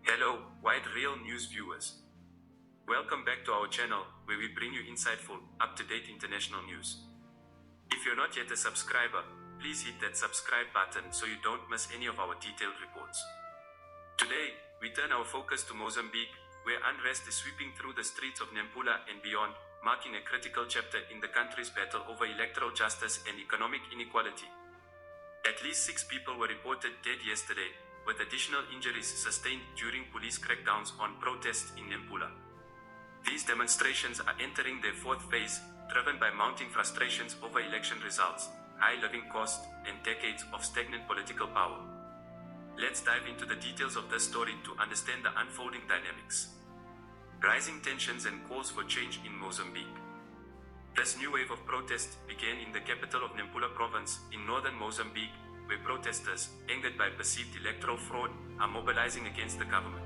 Hello, Wide Real News viewers. Welcome back to our channel, where we bring you insightful, up-to-date international news. If you're not yet a subscriber, please hit that subscribe button so you don't miss any of our detailed reports. Today, we turn our focus to Mozambique, where unrest is sweeping through the streets of Nampula and beyond, marking a critical chapter in the country's battle over electoral justice and economic inequality. At least 6 people were reported dead yesterday, with additional injuries sustained during police crackdowns on protests in Nampula. These demonstrations are entering their 4th phase, driven by mounting frustrations over election results, high living costs, and decades of stagnant political power. Let's dive into the details of this story to understand the unfolding dynamics. Rising tensions and calls for change in Mozambique. This new wave of protests began in the capital of Nampula province in northern Mozambique, where protesters, angered by perceived electoral fraud, are mobilizing against the government.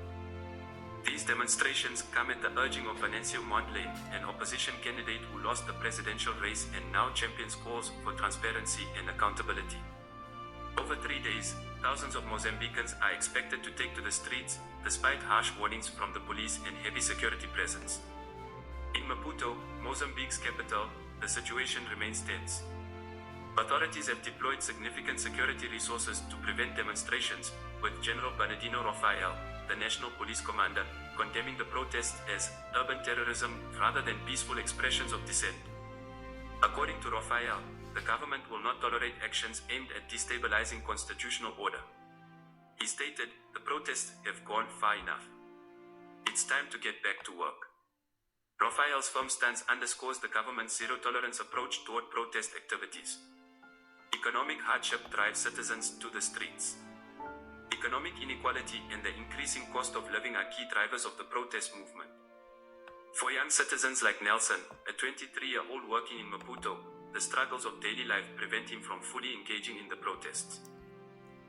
These demonstrations come at the urging of Venâncio Mondlane, an opposition candidate who lost the presidential race and now champions calls for transparency and accountability. Over 3 days, thousands of Mozambicans are expected to take to the streets, despite harsh warnings from the police and heavy security presence. In Maputo, Mozambique's capital, the situation remains tense. Authorities have deployed significant security resources to prevent demonstrations, with General Bernardino Rafael, the national police commander, condemning the protests as urban terrorism rather than peaceful expressions of dissent. According to Rafael, the government will not tolerate actions aimed at destabilizing constitutional order. He stated, "The protests have gone far enough. It's time to get back to work." Rafael's firm stance underscores the government's zero-tolerance approach toward protest activities. Economic hardship drives citizens to the streets. Economic inequality and the increasing cost of living are key drivers of the protest movement. For young citizens like Nelson, a 23-year-old working in Maputo, the struggles of daily life prevent him from fully engaging in the protests.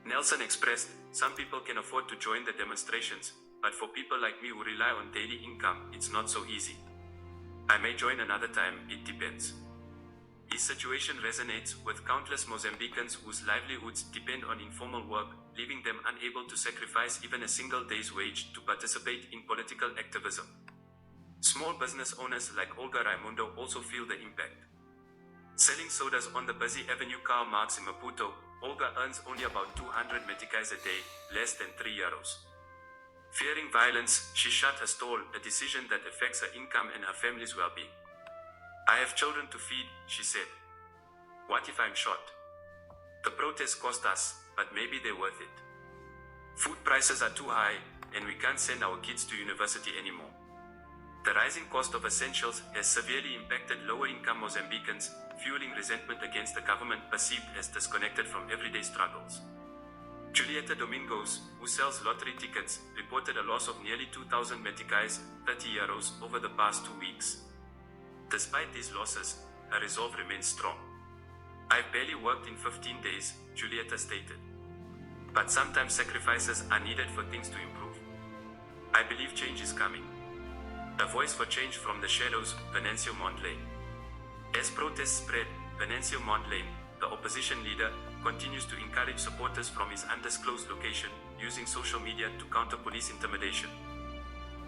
Nelson expressed, "Some people can afford to join the demonstrations, but for people like me who rely on daily income, it's not so easy. I may join another time, it depends." His situation resonates with countless Mozambicans whose livelihoods depend on informal work, leaving them unable to sacrifice even a single day's wage to participate in political activism. Small business owners like Olga Raimundo also feel the impact. Selling sodas on the busy Avenue Karl Marx in Maputo, Olga earns only about 200 meticais a day, less than €3. Fearing violence, she shut her stall, a decision that affects her income and her family's well-being. "I have children to feed," she said. "What if I'm shot? The protests cost us, but maybe they're worth it. Food prices are too high, and we can't send our kids to university anymore." The rising cost of essentials has severely impacted lower-income Mozambicans, fueling resentment against the government perceived as disconnected from everyday struggles. Julieta Domingos, who sells lottery tickets, reported a loss of nearly 2,000 meticais, €30, over the past 2 weeks. Despite these losses, her resolve remains strong. "I've barely worked in 15 days, Julieta stated. But sometimes sacrifices are needed for things to improve. I believe change is coming." A voice for change from the shadows, Venâncio Mondlane. As protests spread, Venâncio Mondlane, the opposition leader, continues to encourage supporters from his undisclosed location, using social media to counter police intimidation.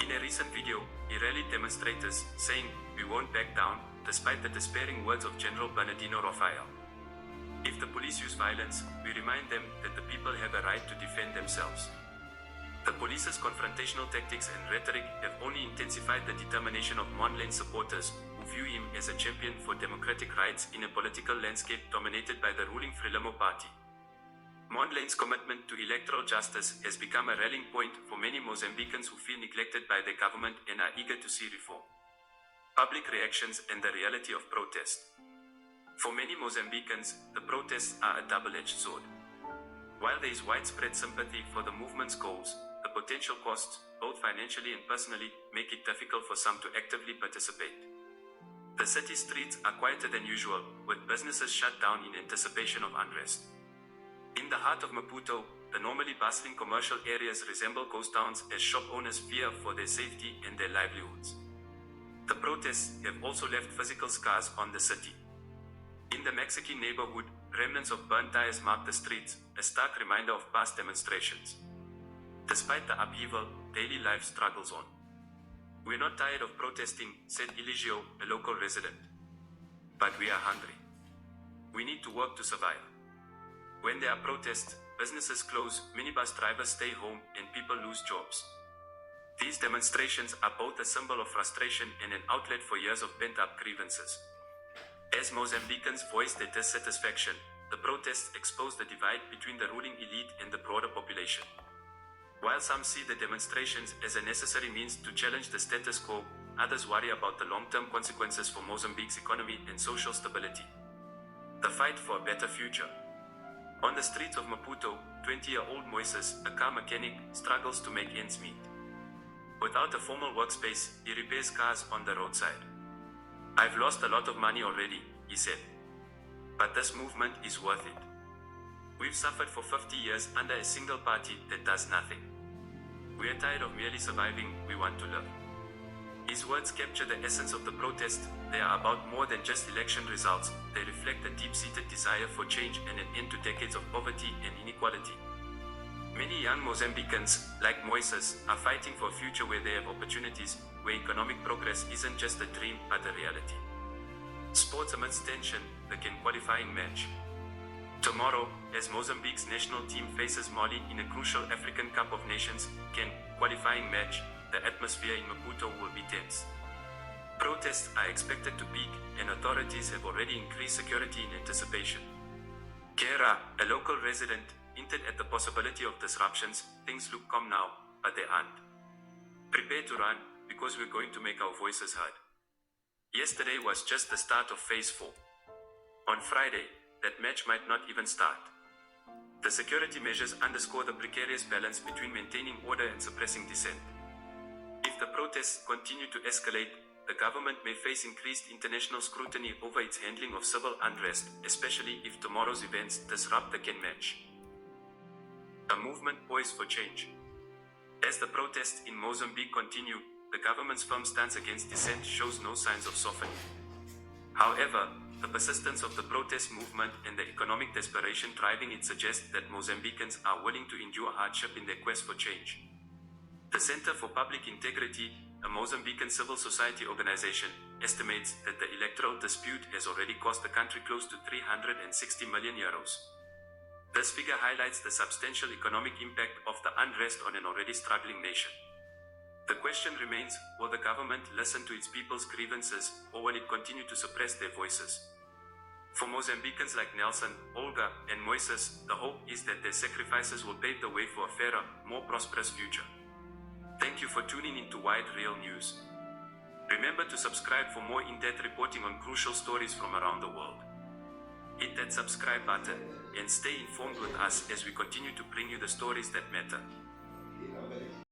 In a recent video, he rallied demonstrators, saying, "We won't back down," despite the despairing words of General Bernardino Rafael. "If the police use violence, we remind them that the people have a right to defend themselves." The police's confrontational tactics and rhetoric have only intensified the determination of Mondlane's supporters, who view him as a champion for democratic rights in a political landscape dominated by the ruling Frelimo party. Mondlane's commitment to electoral justice has become a rallying point for many Mozambicans who feel neglected by their government and are eager to see reform. Public reactions and the reality of protest. For many Mozambicans, the protests are a double-edged sword. While there is widespread sympathy for the movement's goals, the potential costs, both financially and personally, make it difficult for some to actively participate. The city streets are quieter than usual, with businesses shut down in anticipation of unrest. In the heart of Maputo, the normally bustling commercial areas resemble ghost towns as shop owners fear for their safety and their livelihoods. The protests have also left physical scars on the city. In the Mexican neighborhood, remnants of burnt tires mark the streets, a stark reminder of past demonstrations. Despite the upheaval, daily life struggles on. "We're not tired of protesting," said Eligio, a local resident. "But we are hungry. We need to work to survive. When there are protests, businesses close, minibus drivers stay home, and people lose jobs." These demonstrations are both a symbol of frustration and an outlet for years of pent-up grievances. As Mozambicans voice their dissatisfaction, the protests expose the divide between the ruling elite and the broader population. While some see the demonstrations as a necessary means to challenge the status quo, others worry about the long-term consequences for Mozambique's economy and social stability. The fight for a better future. On the streets of Maputo, 20-year-old Moises, a car mechanic, struggles to make ends meet. Without a formal workspace, he repairs cars on the roadside. "I've lost a lot of money already," he said. "But this movement is worth it. We've suffered for 50 years under a single party that does nothing. We are tired of merely surviving, we want to live." His words capture the essence of the protest. They are about more than just election results. They reflect a deep-seated desire for change and an end to decades of poverty and inequality. Many young Mozambicans, like Moises, are fighting for a future where they have opportunities, where economic progress isn't just a dream but a reality. Sports amidst tension, the CAN qualifying match. Tomorrow, as Mozambique's national team faces Mali in a crucial African Cup of Nations CAN qualifying match, the atmosphere in Maputo will be tense. Protests are expected to peak, and authorities have already increased security in anticipation. Kera, a local resident, hinted at the possibility of disruptions. "Things look calm now, but they aren't. Prepare to run, because we're going to make our voices heard." Yesterday was just the start of Phase 4. On Friday, that match might not even start. The security measures underscore the precarious balance between maintaining order and suppressing dissent. If the protests continue to escalate, the government may face increased international scrutiny over its handling of civil unrest, especially if tomorrow's events disrupt the CAN match. A movement poised for change. As the protests in Mozambique continue, the government's firm stance against dissent shows no signs of softening. However, the persistence of the protest movement and the economic desperation driving it suggest that Mozambicans are willing to endure hardship in their quest for change. The Center for Public Integrity, a Mozambican civil society organization, estimates that the electoral dispute has already cost the country close to €360 million. This figure highlights the substantial economic impact of the unrest on an already struggling nation. The question remains, will the government listen to its people's grievances, or will it continue to suppress their voices? For Mozambicans like Nelson, Olga, and Moises, the hope is that their sacrifices will pave the way for a fairer, more prosperous future. Thank you for tuning into Wide Real News. Remember to subscribe for more in-depth reporting on crucial stories from around the world. Hit that subscribe button and stay informed with us as we continue to bring you the stories that matter.